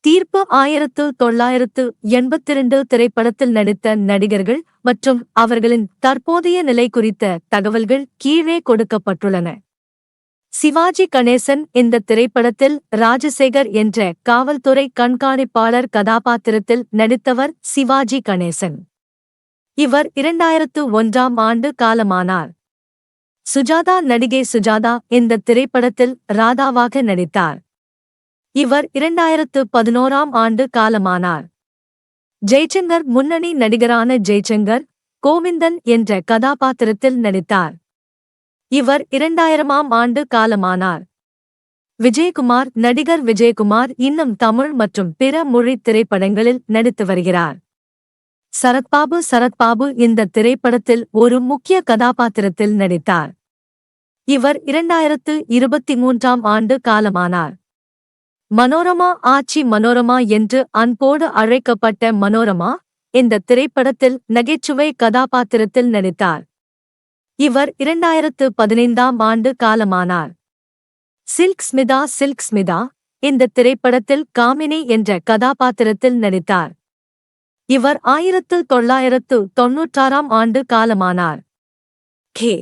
தீர்ப்பு 1982 திரைப்படத்தில் நடித்த நடிகர்கள் மற்றும் அவர்களின் தற்போதைய நிலை குறித்த தகவல்கள் கீழே கொடுக்கப்பட்டுள்ளன. சிவாஜி கணேசன் இந்த திரைப்படத்தில் ராஜசேகர் என்ற காவல்துறை கண்காணிப்பாளர் கதாபாத்திரத்தில் நடித்தவர் சிவாஜி கணேசன். இவர் 2001ஆம் ஆண்டு காலமானார். சுஜாதா நடிகை சுஜாதா இந்த திரைப்படத்தில் ராதாவாக நடித்தார். இவர் 2011ஆம் ஆண்டு காலமானார். ஜெய்சங்கர் முன்னணி நடிகரான ஜெய்சங்கர், கோவிந்தன் என்ற கதாபாத்திரத்தில் நடித்தார். இவர் 2000ஆம் ஆண்டு காலமானார். விஜயகுமார் நடிகர் விஜயகுமார் இன்னும் தமிழ் மற்றும் பிற மொழி திரைப்படங்களில் நடித்து வருகிறார். சரத்பாபு இந்த திரைப்படத்தில் ஒரு முக்கிய கதாபாத்திரத்தில் நடித்தார். இவர் 2023ஆம் ஆண்டு காலமானார். மனோரமா ஆச்சி மனோரமா என்று அன்போடு அழைக்கப்பட்ட மனோரமா இந்த திரைப்படத்தில் நகைச்சுவை கதாபாத்திரத்தில் நடித்தார். இவர் 2015ஆம் ஆண்டு காலமானார். சில்க் ஸ்மிதா இந்த திரைப்படத்தில் காமினி என்ற கதாபாத்திரத்தில் நடித்தார். இவர் 1996ஆம் ஆண்டு காலமானார். கே.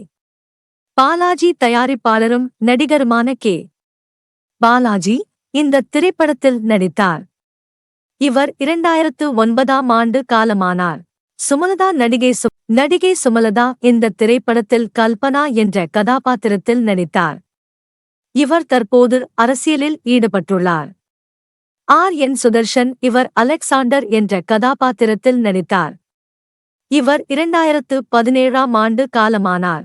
பாலாஜி தயாரிப்பாளரும் நடிகருமான கே. பாலாஜி இந்த திரைப்படத்தில் நடித்தார். இவர் 2009ஆம் ஆண்டு காலமானார். சுமலதா நடிகை சுமலதா இந்த திரைப்படத்தில் கல்பனா என்ற கதாபாத்திரத்தில் நடித்தார். இவர் தற்போது அரசியலில் ஈடுபட்டுள்ளார். என் சுதர்ஷன் இவர் அலெக்சாண்டர் என்ற கதாபாத்திரத்தில் நடித்தார். இவர் 2017ஆம் ஆண்டு காலமானார்.